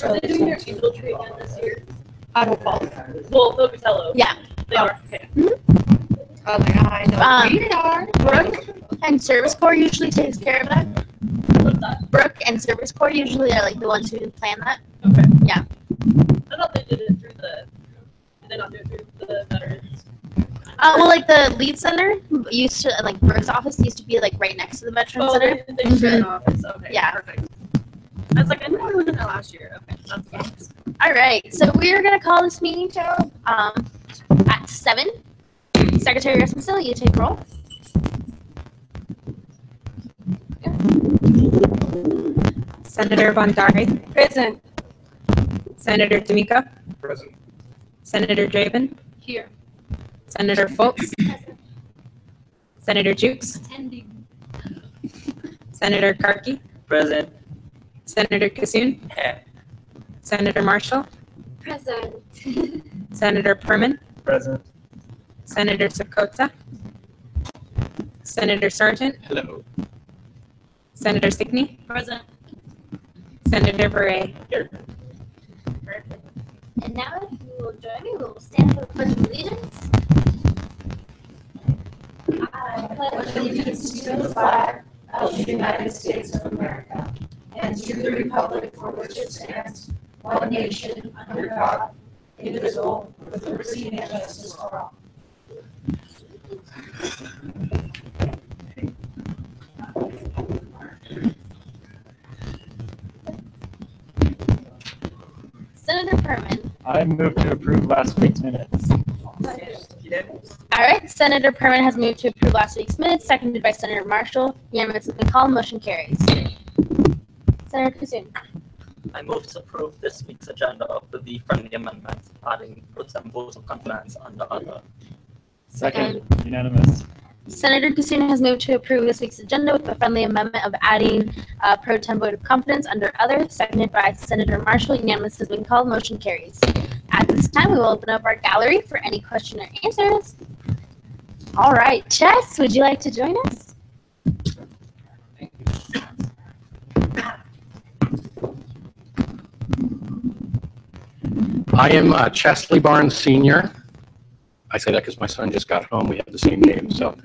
Are they doing their angel tree again this year? Idaho Falls. Well, Pocatello. Yeah. They are. Okay. Oh my god, I know. We are. Brooke and Service Corps usually takes care of that. What's that? Brooke and Service Corps usually are like the ones who plan that. Okay. Yeah. I thought they did it through the. Did they not do it through the veterans? Well, like the lead center used to, like Brooke's office used to be like right next to the Veterans Center. They share an office. Okay. Yeah. Perfect. I was like, I knew I was in that last year. Okay. That's nice. All right, so we're gonna call this meeting to at 7. Secretary Rasmussen, you take roll. Senator Bondari. Present. Senator D'Amico. Present. Senator Draven. Here. Senator Foltz. Senator Jukes. Attending. Senator Karki. Present. Senator Kassoon. Senator Marshall. Present. Senator Perman. Present. Senator Sakota. Senator Sargent. Hello. Senator Stickney. Present. Senator Beret. Here. Perfect. And now, if you will join me, we will stand for the Pledge of Allegiance. I pledge allegiance to the flag of the United States of America and to the republic for which it stands, one nation, under God, indivisible, with liberty and justice for all. Senator Perman. I move to approve last week's minutes. All right, Senator Perman has moved to approve last week's minutes, seconded by Senator Marshall. Unanimous has been called. Motion carries. Senator Kassoon. I move to approve this week's agenda with the friendly amendments, adding some votes of confidence on the other. Second, unanimous. Senator Kassoon has moved to approve this week's agenda with the friendly amendment of adding pro tem vote of confidence under other, seconded by Senator Marshall. Unanimous has been called. Motion carries. At this time, we will open up our gallery for any question or answers. All right, Chess, would you like to join us? I am Chesley Barnes Sr. I say that because my son just got home. We have the same name, so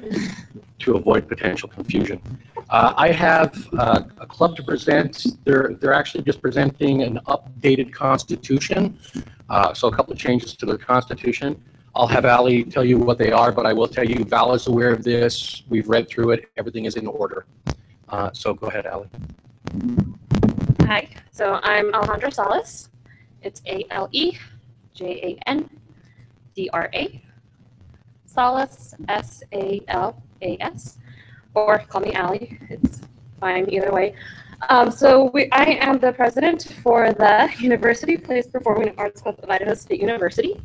to avoid potential confusion. I have a club to present. They're actually just presenting an updated constitution. So a couple of changes to the constitution. I'll have Allie tell you what they are, but I will tell you Val is aware of this. We've read through it. Everything is in order. So go ahead, Allie. Hi, so I'm Alejandra Salas. It's ALEJANDRA. Salas, SALAS, or call me Allie. It's fine either way. I am the president for the University Place Performing Arts Club of Idaho State University.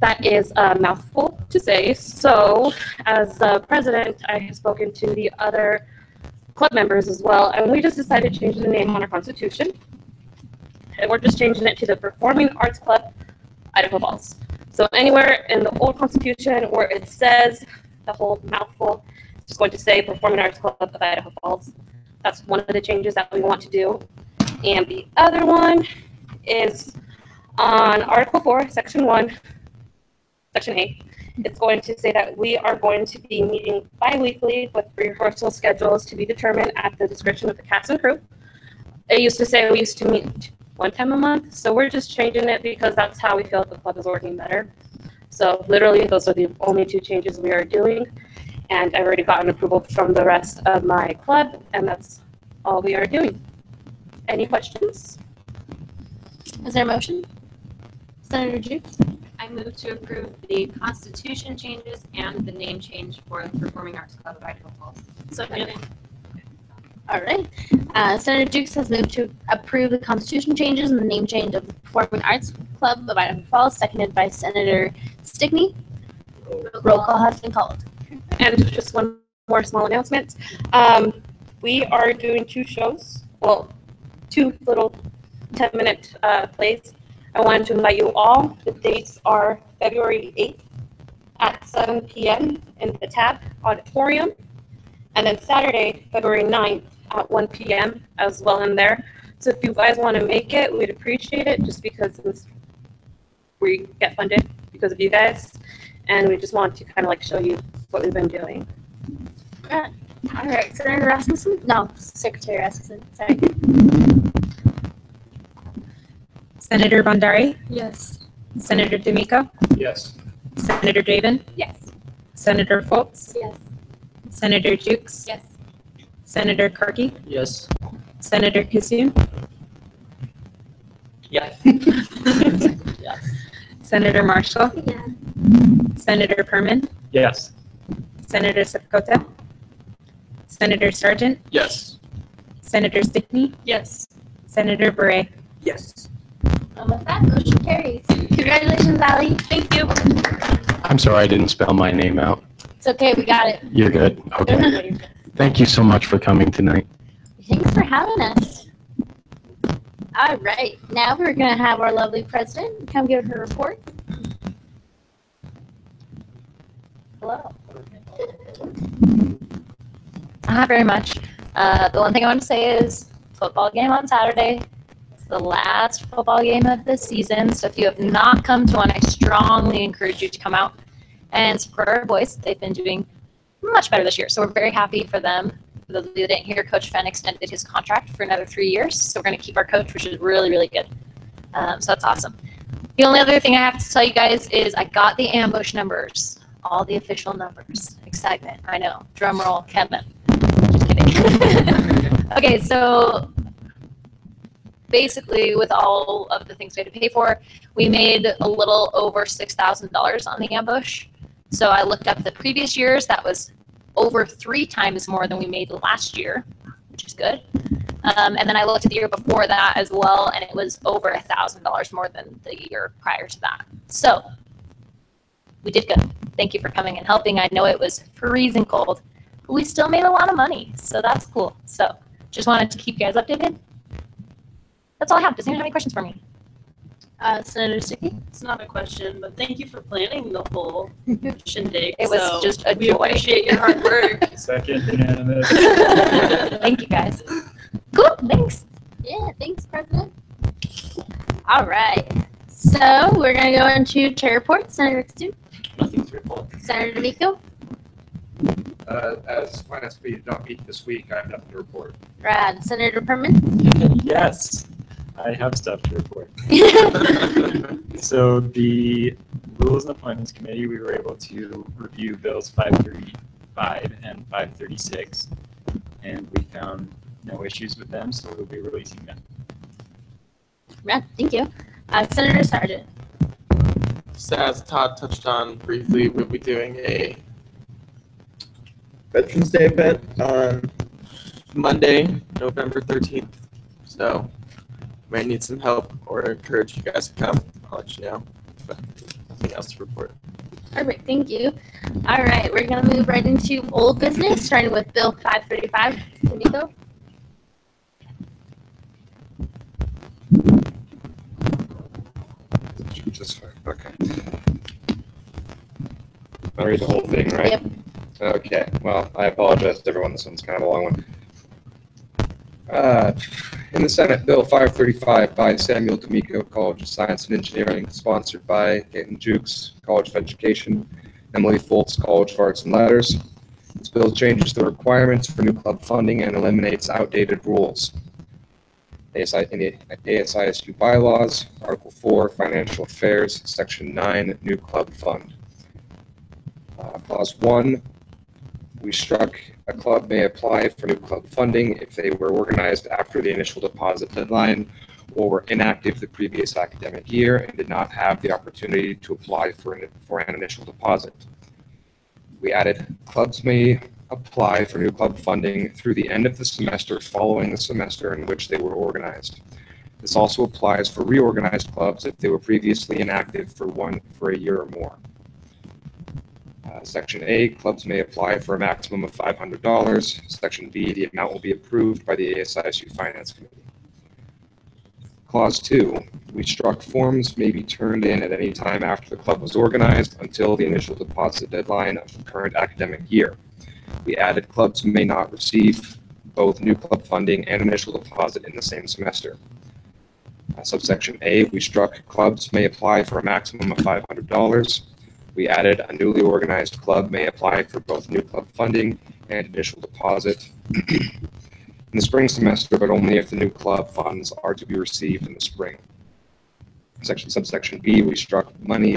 That is a mouthful to say. So as the president, I have spoken to the other club members as well, and we just decided to change the name on our constitution. And we're just changing it to the Performing Arts Club, Idaho Falls. So anywhere in the old constitution where it says the whole mouthful, it's just going to say Performing Arts Club of Idaho Falls. That's one of the changes that we want to do. And the other one is on Article 4, Section 1, Section 8. It's going to say that we are going to be meeting bi-weekly with rehearsal schedules to be determined at the discretion of the cast and crew. It used to say we used to meet one time a month, so we're just changing it because that's how we feel the club is working better. So literally, those are the only two changes we are doing, and I've already gotten approval from the rest of my club, and that's all we are doing. Any questions? Is there a motion? Senator Jukes? I move to approve the constitution changes and the name change for the Performing Arts Club of Idaho Falls. All right. Senator Jukes has moved to approve the constitution changes and the name change of the Performing Arts Club of Idaho Falls, seconded by Senator Stickney. Roll call has been called. And just one more small announcement. We are doing two shows, well, two little 10-minute plays. I wanted to invite you all. The dates are February 8th at 7 p.m. in the TAB Auditorium, and then Saturday, February 9th at 1 p.m. as well in there. So if you guys want to make it, we'd appreciate it just because we get funded because of you guys. And we just want to kind of like show you what we've been doing. All right, Senator Rasmussen? No, Secretary Rasmussen, sorry. Senator Bondari, Yes. Senator D'Amico, Yes. Senator Draven, Yes. Senator Foltz, Yes. Senator Jukes, Yes. Senator Karki, Yes. Senator Kissoon, Yes. Senator Marshall, Yeah. Senator Perman, Yes. Senator Sakota, Senator Sargent, Yes. Senator Stickney, Yes. Senator Bure. Yes. And with that, motion carries. Congratulations, Ally. Thank you. I'm sorry I didn't spell my name out. It's okay, we got it. You're good. Okay. Thank you so much for coming tonight. Thanks for having us. All right, now we're gonna have our lovely president come give her report. Hello. Not very much. The one thing I want to say is football game on Saturday. It's the last football game of the season. So if you have not come to one, I strongly encourage you to come out and support our boys. They've been doing much better this year. So we're very happy for them. For those of you that didn't hear, Coach Fenn extended his contract for another 3 years. So we're going to keep our coach, which is really, really good. So that's awesome. The only other thing I have to tell you guys is I got the ambush numbers. All the official numbers. Excitement. I know. Drum roll, Kevin. Just kidding. Okay, so basically with all of the things we had to pay for, we made a little over $6,000 on the ambush. So I looked up the previous years. That was over 3 times more than we made last year, which is good. And then I looked at the year before that as well, and it was over $1,000 more than the year prior to that. So we did good. Thank you for coming and helping. I know it was freezing cold, but we still made a lot of money, so that's cool. So just wanted to keep you guys updated. That's all I have. Does anyone have any questions for me? Senator Stickney? It's not a question, but thank you for planning the whole shindig. It was So just a we joy. appreciate your hard work. Second, unanimous. Thank you, guys. Cool, thanks. Yeah, thanks, President. All right, so we're gonna go into chair reports. Senator Kissoon, Nothing to report. Senator D'Amico, As Finance Committee did not meet this week, I have nothing to report. Rad, Senator Perman. Yes. I have stuff to report. So the Rules and Appointments Committee, we were able to review bills 535 and 536, and we found no issues with them, so we'll be releasing them. Rad, thank you. Senator Sargent. So as Todd touched on briefly, we'll be doing a Veterans Day event on Monday, November 13th. So might need some help or encourage you guys to come. I'll let you know. But nothing else to report. Perfect, thank you. All right, we're gonna move right into old business, starting with Bill 535. D'Amico. Just fine. Okay. I'll read the whole thing, right? Yep. Okay. Well, I apologize to everyone. This one's kind of a long one. In the Senate, Bill 535 by Samuel D'Amico, College of Science and Engineering, sponsored by Caitlin Jukes, College of Education, Emily Foltz, College of Arts and Letters. This bill changes the requirements for new club funding and eliminates outdated rules. In the ASISU bylaws, Article 4, Financial Affairs, Section 9, New Club Fund. Clause 1, we struck a club may apply for new club funding if they were organized after the initial deposit deadline or were inactive the previous academic year and did not have the opportunity to apply for an initial deposit. We added clubs may apply for new club funding through the end of the semester following the semester in which they were organized. This also applies for reorganized clubs if they were previously inactive for a year or more. Section A, clubs may apply for a maximum of $500. Section B, the amount will be approved by the ASISU Finance Committee. Clause 2, we struck forms may be turned in at any time after the club was organized until the initial deposit deadline of the current academic year. We added clubs may not receive both new club funding and initial deposit in the same semester. Subsection A, we struck clubs may apply for a maximum of $500. We added a newly organized club may apply for both new club funding and initial deposit in the spring semester, but only if the new club funds are to be received in the spring. Subsection B, we struck money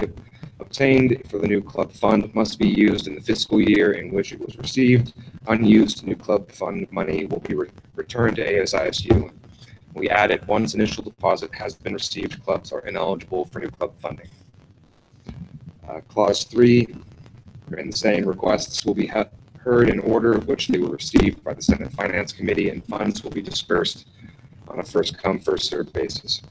obtained for the new club fund must be used in the fiscal year in which it was received. Unused new club fund money will be returned to ASISU. We added once initial deposit has been received, clubs are ineligible for new club funding. Clause 3, in the same, requests will be heard in order of which they were received by the Senate Finance Committee, and funds will be dispersed on a first-come, first-served basis.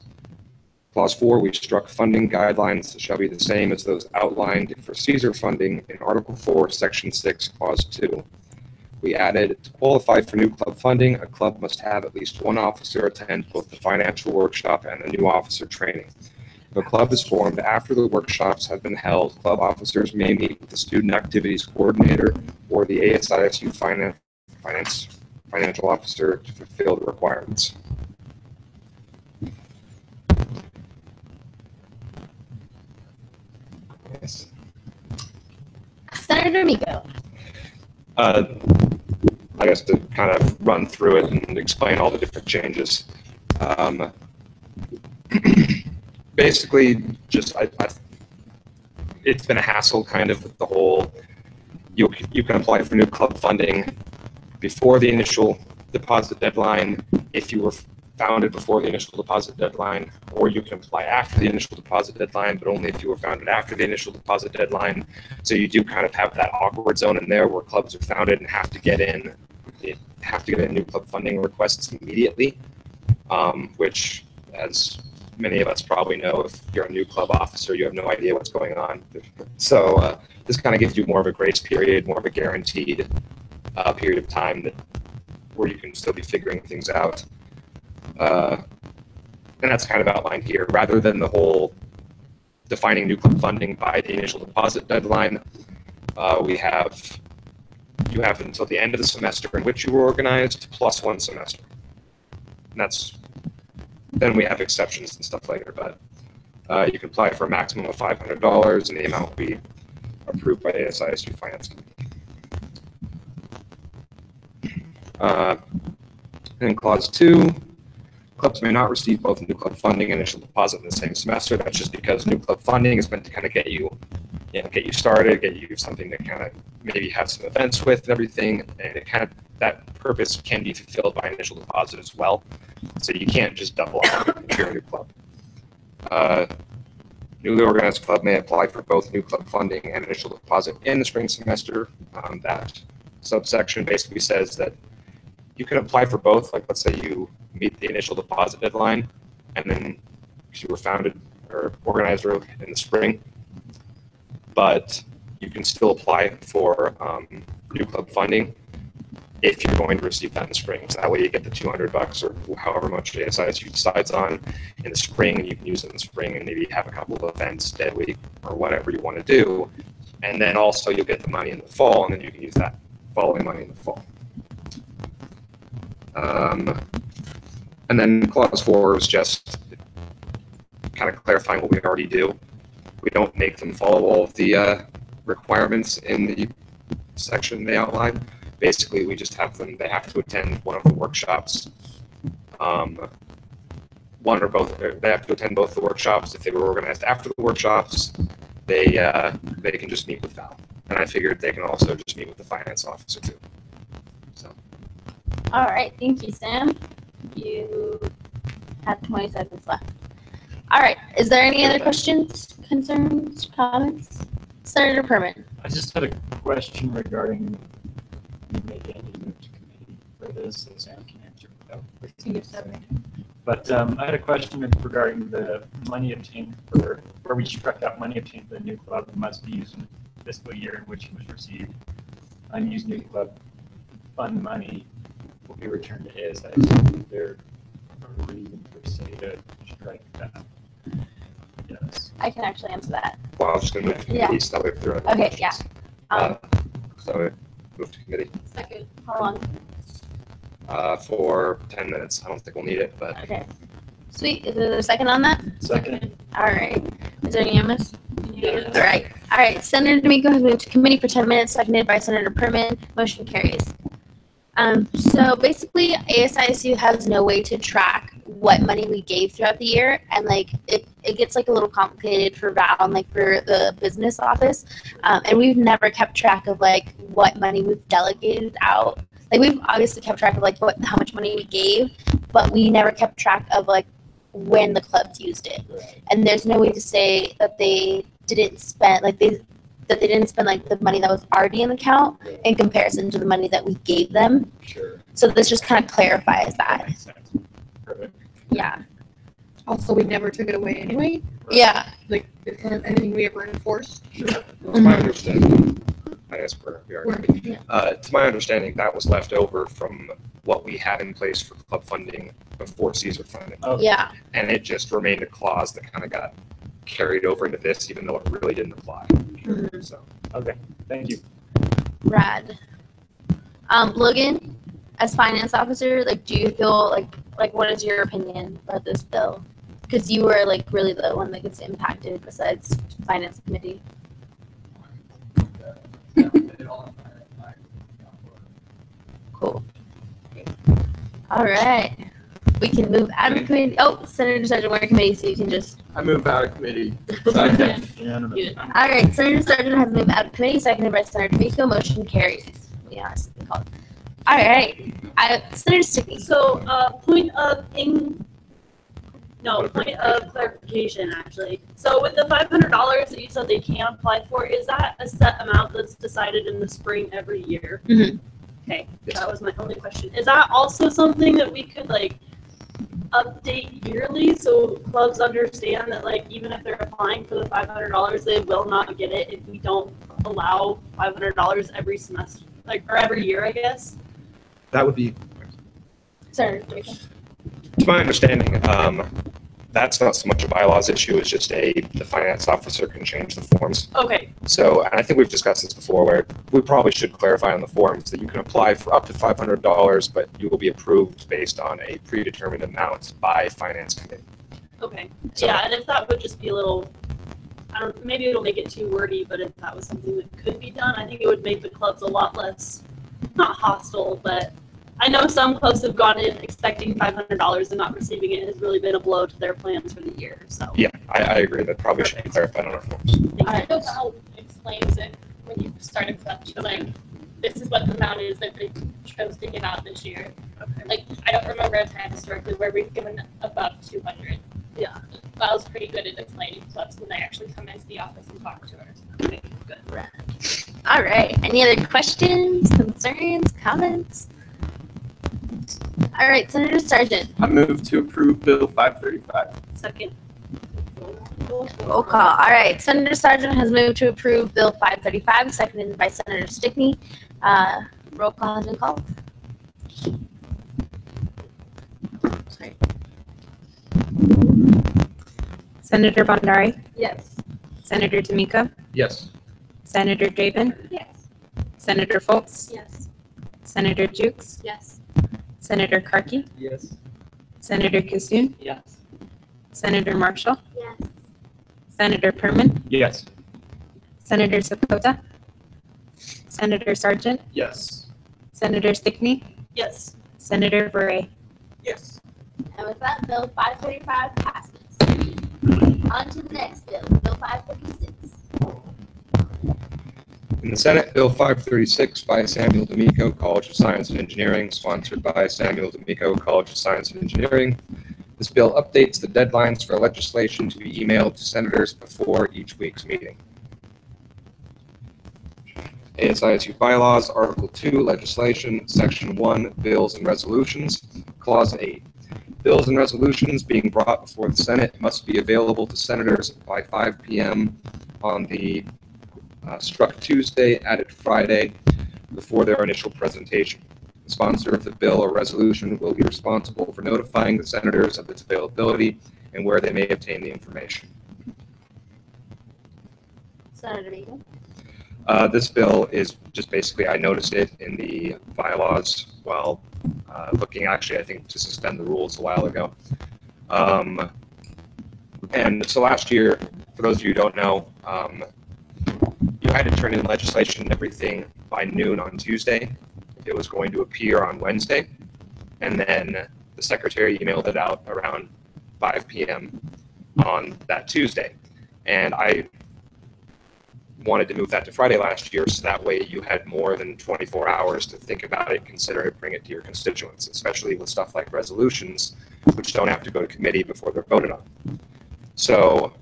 Clause 4, we struck funding guidelines shall be the same as those outlined for CSER funding in Article 4, Section 6, Clause 2. We added, to qualify for new club funding, a club must have at least one officer attend both the financial workshop and the new officer training. If a club is formed after the workshops have been held, club officers may meet with the student activities coordinator or the ASISU financial officer to fulfill the requirements. Yes. Senator Miko. I guess to kind of run through it and explain all the different changes. Basically, just it's been a hassle kind of with the whole, you can apply for new club funding before the initial deposit deadline if you were founded before the initial deposit deadline, or you can apply after the initial deposit deadline, but only if you were founded after the initial deposit deadline. So you do kind of have that awkward zone in there where clubs are founded and have to get in new club funding requests immediately, which, as many of us probably know, if you're a new club officer, you have no idea what's going on. So this kind of gives you more of a grace period, more of a guaranteed period of time where you can still be figuring things out. And that's kind of outlined here, rather than the whole defining new club funding by the initial deposit deadline. You have until the end of the semester in which you were organized, plus 1 semester. And then we have exceptions and stuff later, but you can apply for a maximum of $500, and the amount will be approved by the ASISU Finance Committee. In Clause 2, clubs may not receive both new club funding and initial deposit in the same semester. That's just because new club funding is meant to kind of get you started, get you something to kind of maybe have some events with and everything, and it kind of, that purpose can be fulfilled by initial deposit as well. So you can't just double up if you're a new club. Newly organized club may apply for both new club funding and initial deposit in the spring semester. That subsection basically says that you can apply for both. Like, let's say you meet the initial deposit deadline, and then you were founded or organized in the spring, but you can still apply for new club funding if you're going to receive that in the spring. So that way you get the $200 or however much the ASISU decides on in the spring, and you can use it in the spring and maybe have a couple of events, dead week, or whatever you want to do. And then also you'll get the money in the fall, and then you can use that following money in the fall. And then Clause 4 is just kind of clarifying what we already do. We don't make them follow all of the requirements in the section they outline. Basically, we just have them, they have to attend one of the workshops. One or both, they have to attend both the workshops. If they were organized after the workshops, they can just meet with Val. And I figured they can also just meet with the finance officer too. So. All right, thank you, Sam. You have 20 seconds left. All right, is there any other questions, concerns, comments? Senator Perman. I just had a question regarding maybe I need to move to committee for this, so Sam can answer without. But I had a question regarding the money obtained for, where we struck out money obtained for the new club must be used in the fiscal year in which it was received. Unused new club fund money will be returned to ASISU. There a reason per se to strike that. Yes. I can actually answer that. Well, I'm just going to move to committee, so that way if there are other Okay, yeah. questions. So move to committee. Second, hold on. for 10 minutes. I don't think we'll need it, but Okay. Sweet. Is there a second on that? Second. All right. Is there any MS? All right. All right. Senator D'Amico has moved to committee for 10 minutes, seconded by Senator Perman. Motion carries. So basically, ASISU has no way to track what money we gave throughout the year, and like it gets like a little complicated for Val and like for the business office, and we've never kept track of like what money we've delegated out. Like we've obviously kept track of like how much money we gave, but we never kept track of like when the clubs used it, and there's no way to say that they didn't spend like that they didn't spend like the money that was already in the account in comparison to the money that we gave them. Sure. So this just kind of clarifies that. Makes sense. Perfect. Yeah. Also, we never took it away anyway. Yeah. Like, it's not anything we ever enforced. it's my understanding. I guess we are. To my understanding, that was left over from what we had in place for club funding before Caesar funding. Oh, Yeah. And it just remained a clause that kind of got carried over into this, even though it really didn't apply. So, okay. Thank you. Rad. Logan, as finance officer, like, do you feel like what is your opinion about this bill? Because you were like really the one that gets impacted besides finance committee. Cool. All right. We can move out of committee. Oh, Senator Sargent, we're in committee, so you can just. I move out of committee. Unanimous. All right. Senator Sargent has moved out of committee, seconded by Senator D'Amico. Motion carries. Yeah, that's what they call it. All right. Senator Stickney. So, point of clarification, actually. So with the $500 that you said they can apply for, is that a set amount that's decided in the spring every year? Mhm. Okay, that was my only question. Is that also something that we could like update yearly so clubs understand that like even if they're applying for the $500, they will not get it if we don't allow $500 every semester, like or every year, I guess? that would be, Senator D'Amico. to my understanding, that's not so much a bylaws issue, it's just the finance officer can change the forms. Okay, So, and I think we've discussed this before, where we probably should clarify on the forms that you can apply for up to $500, but you will be approved based on a predetermined amount by finance committee. okay. So- Yeah, and if that would just be a little, maybe it'll make it too wordy, but if that was something that could be done, I think it would make the clubs a lot less, not hostile, but I know some clubs have gone in expecting $500 and not receiving it has really been a blow to their plans for the year, so. Yeah, I agree, that probably should be clarified on our forms. Thank you. How explains it when you start accepting, like, this is what the amount is that they chose to give out this year. Like, I don't remember a time historically where we've given above 200. Yeah. That was pretty good at explaining clubs when they actually come into the office and talk to us. Okay, good. All right. Any other questions, concerns, comments? All right, Senator Sargent. I move to approve Bill 535. Second. Roll call. All right. Senator Sargent has moved to approve Bill 535, seconded by Senator Stickney. Roll call has been called. Sorry. Senator Bondari, Yes. Senator D'Amico, Yes. Senator Draven, Yes. Senator Foltz, Yes. Senator Jukes, Yes. Senator Karki, Yes. Senator Kusun, Yes. Senator Marshall, Yes. Senator Perman, Yes. Senator Sakota, Senator Sargent, Yes. Senator Stickney, Yes. Senator Bure. Yes. And with that, Bill 535 passes. On to the next bill, Bill 536. In the Senate, Bill 536 by Samuel D'Amico, College of Science and Engineering, sponsored by Samuel D'Amico, College of Science and Engineering. This bill updates the deadlines for legislation to be emailed to senators before each week's meeting. ASISU Bylaws, Article 2, Legislation, Section 1, Bills and Resolutions, Clause 8. Bills and resolutions being brought before the Senate must be available to senators by 5 p.m. on the struck Tuesday, added Friday, before their initial presentation. The sponsor of the bill or resolution will be responsible for notifying the senators of its availability and where they may obtain the information. Senator D'Amico. This bill is just basically, I noticed it in the bylaws while looking actually, I think, to suspend the rules a while ago. And so last year, for those of you who don't know, you had to turn in legislation and everything by noon on Tuesday. It was going to appear on Wednesday, and then the secretary emailed it out around 5 p.m. on that Tuesday. And I wanted to move that to Friday last year, so that way you had more than 24 hours to think about it, consider it, bring it to your constituents, especially with stuff like resolutions, which don't have to go to committee before they're voted on. So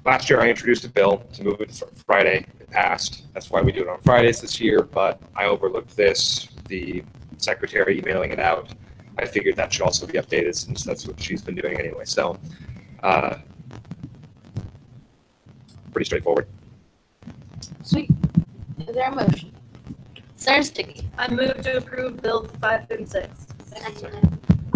last year I introduced a bill to move it to Friday. It passed. That's why we do it on Fridays this year, but I overlooked this, the secretary emailing it out. I figured that should also be updated since that's what she's been doing anyway. So pretty straightforward. Sweet. Is there a motion? Senator Stickney. I move to approve Bill 536.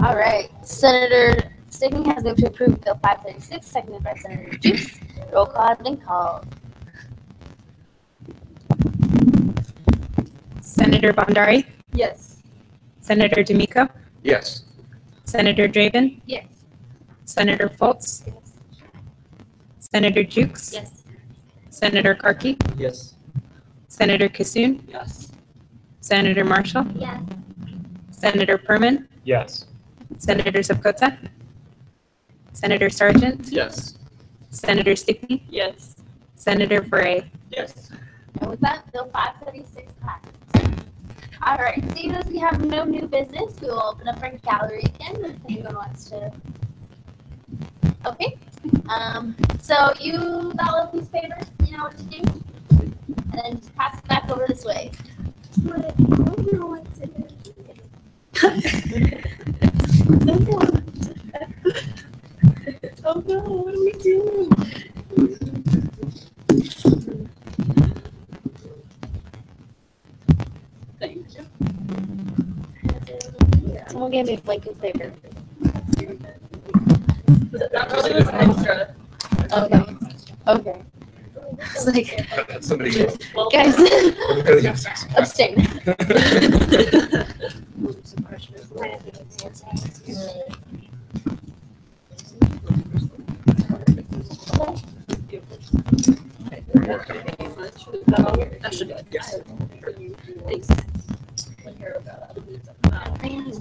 All right. Senator Stickney has moved to approve Bill 536, seconded by Senator Juice. Roll call has been called. Senator Bondari, Yes. Senator D'Amico, Yes. Senator Draven, Yes. Senator Foltz, Senator Jukes, Yes. Senator Karki, Yes. Senator Kassoon, Yes. Senator Marshall, Yes. Senator Perman, Yes. Senator Zapkota, Senator Sargent, Yes. Senator Stickney, Yes. Senator Bray. Yes. And with that, Bill 536 passes. All right, seeing as we have no new business, we will open up our gallery again if anyone wants to. Okay. So you got all of these papers, you know what to do? And then just pass it back over this way. Oh no, what are we doing? Thank you. Someone gave me a blanket of paper. That really was extra. Okay. Okay. It's like, Somebody Well, guys, abstain. that should be good. Yes. Thanks.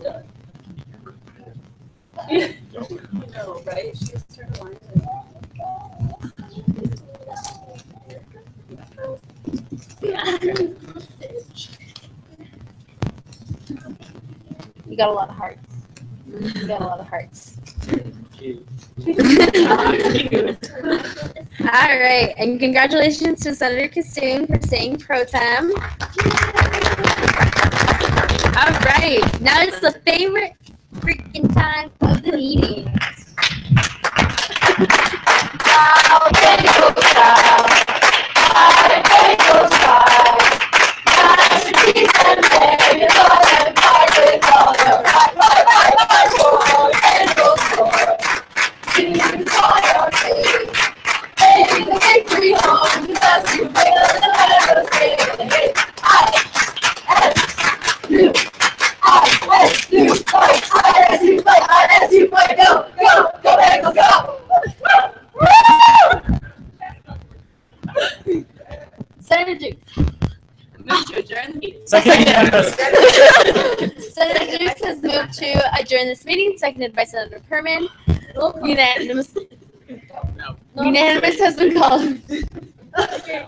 No, right? She's turned the line. You got a lot of hearts. You got a lot of hearts. All right, and congratulations to Senator Kassoon for staying pro tem. All right, now it's the favorite freaking time of the meeting. Senator Jukes. Move to adjourn the meeting. Senator Jukes has moved to adjourn this meeting, seconded by Senator Perman. Unanimous. Unanimous has been called. Okay.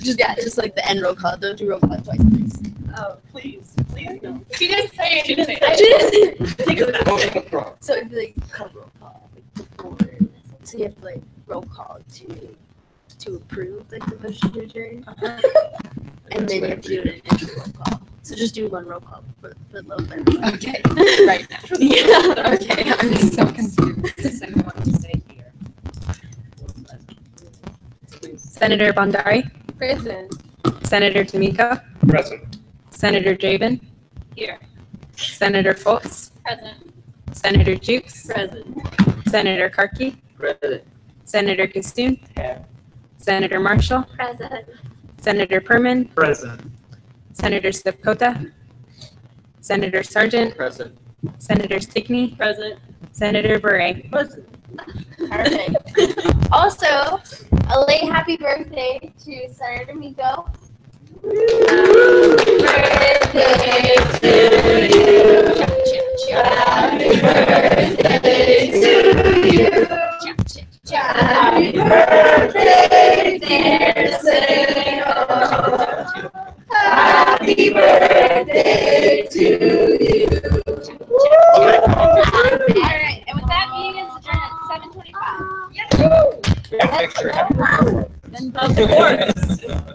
Just like the end roll call. Don't do roll call twice, please. Oh, please, please no. She didn't say it. She didn't say it. Take it back. Motion to approve. So it'd be like call roll call before. So you have to like roll call to approve like the motion to adjourn, and then you have to do it in roll call. So just do one roll call for the little bit. Okay, right now. Yeah. Okay, I'm so confused. Does anyone want to say here? Senator Bondari, Present. Senator D'Amico, Present. Senator Draven, Here. Senator Foltz, Present. Senator Jukes, Present. Senator Karki, Present. Senator Kassoon, Here. Senator Marshall, Present. Senator Perman, Present. Senator Stepkota, Senator Sargent, Present. Senator Stickney, Present. Senator Bure. Present. Perfect. Also, a late happy birthday to Senator Miko. Happy birthday to you. Happy birthday to you. Happy birthday, dear Senator. Happy birthday to you. All right, and with that, meeting is adjourned at 7:25. Picture. Of course.